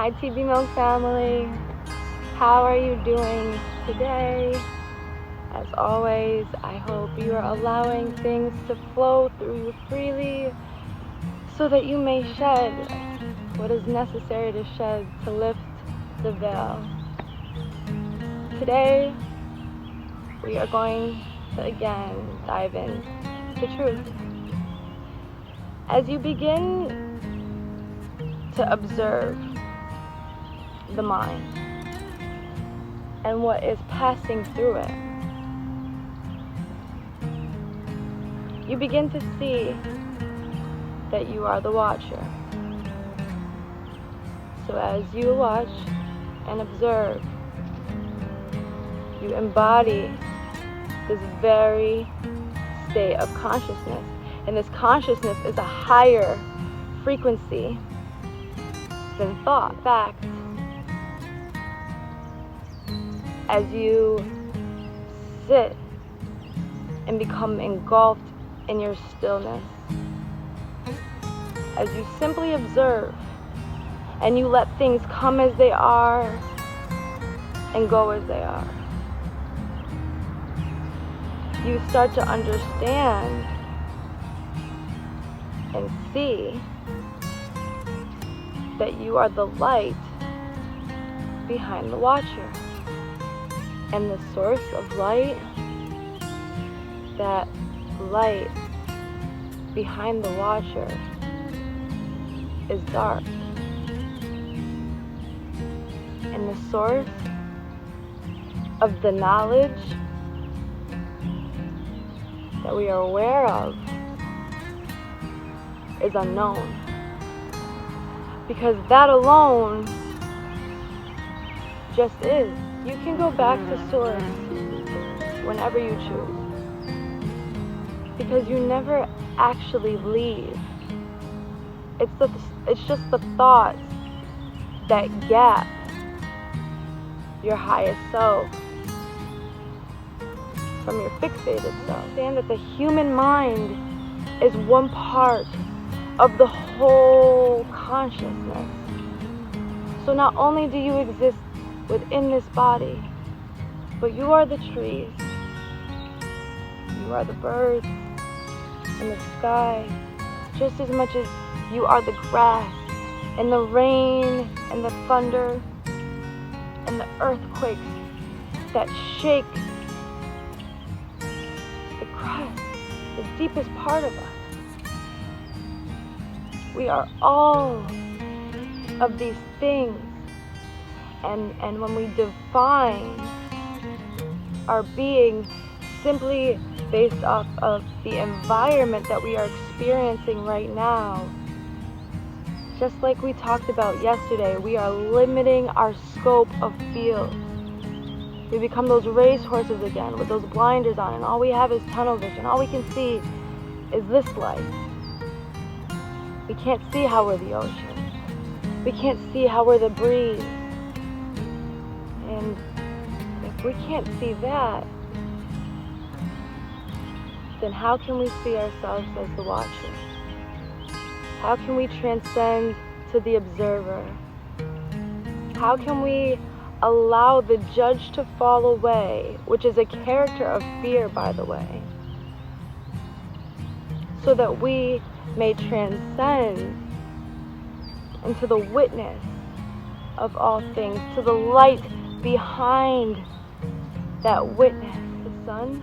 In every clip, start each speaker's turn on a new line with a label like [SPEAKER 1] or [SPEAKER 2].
[SPEAKER 1] Hi TB Milk family, how are you doing today? As always, I hope you are allowing things to flow through you freely so that you may shed what is necessary to shed to lift the veil. Today, we are going to again dive into truth. As you begin to observe the mind and what is passing through it, you begin to see that you are the watcher. So as you watch and observe, you embody this very state of consciousness. And this consciousness is a higher frequency than thought, fact. As you sit and become engulfed in your stillness, as you simply observe and you let things come as they are and go as they are, you start to understand and see that you are the light behind the watcher. And the source of light, that light behind the watcher, is dark. And the source of the knowledge that we are aware of is unknown. Because that alone just is. You can go back to source whenever you choose. Because you never actually leave. It's just the thoughts that gap your highest self from your fixated self. Understand that the human mind is one part of the whole consciousness. So not only do you exist within this body, but you are the trees, you are the birds in the sky, just as much as you are the grass and the rain and the thunder and the earthquakes that shake the crust, the deepest part of us. We are all of these things. And when we define our being simply based off of the environment that we are experiencing right now, just like we talked about yesterday, we are limiting our scope of field. We become those racehorses again with those blinders on, and all we have is tunnel vision. All we can see is this light. We can't see how we're the ocean. We can't see how we're the breeze. And if we can't see that, then how can we see ourselves as the watcher? How can we transcend to the observer? How can we allow the judge to fall away, which is a character of fear, by the way, so that we may transcend into the witness of all things, to the light behind that witness. The sun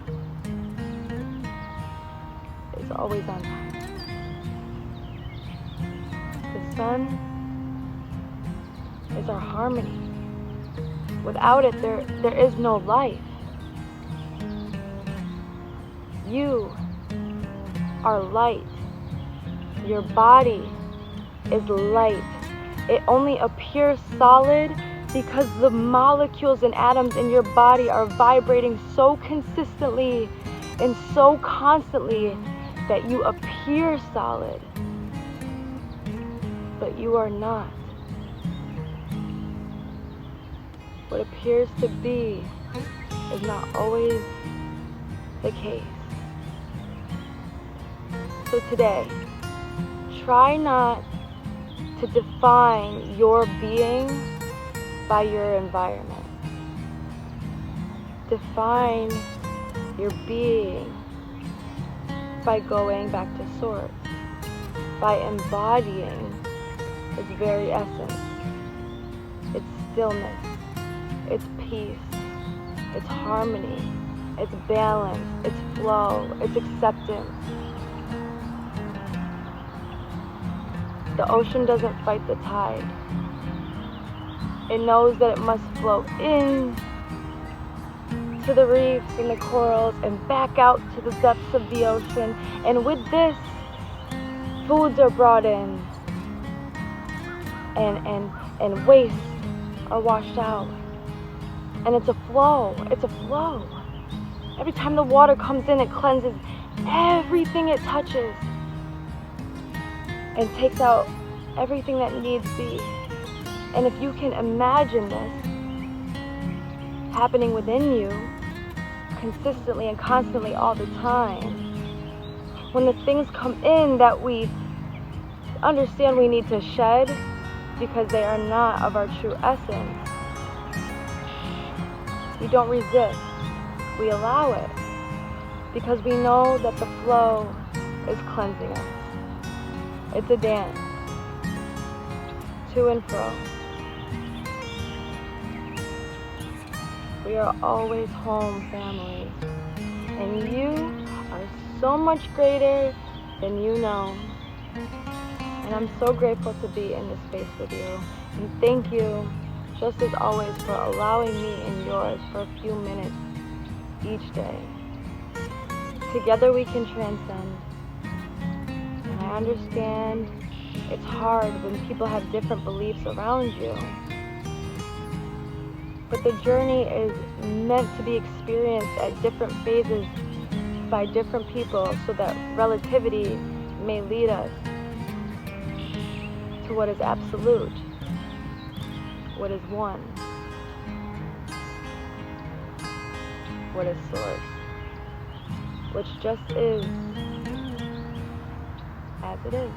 [SPEAKER 1] is always on time. The sun is our harmony. Without it, there is no life. You are light. Your body is light. It only appears solid because the molecules and atoms in your body are vibrating so consistently and so constantly that you appear solid, but you are not. What appears to be is not always the case. So today, try not to define your being by your environment. Define your being by going back to source, by embodying its very essence, its stillness, its peace, its harmony, its balance, its flow, its acceptance. The ocean doesn't fight the tide. It knows that it must flow in to the reefs and the corals and back out to the depths of the ocean. And with this, foods are brought in and wastes are washed out. And it's a flow. It's a flow. Every time the water comes in, it cleanses everything it touches and takes out everything that needs be. And if you can imagine this happening within you consistently and constantly all the time, when the things come in that we understand we need to shed because they are not of our true essence, we don't resist. We allow it because we know that the flow is cleansing us. It's a dance, to and fro. We are always home, family. And you are so much greater than you know. And I'm so grateful to be in this space with you. And thank you, just as always, for allowing me in yours for a few minutes each day. Together we can transcend. And I understand it's hard when people have different beliefs around you. But the journey is meant to be experienced at different phases by different people so that relativity may lead us to what is absolute, what is one, what is source, which just is as it is.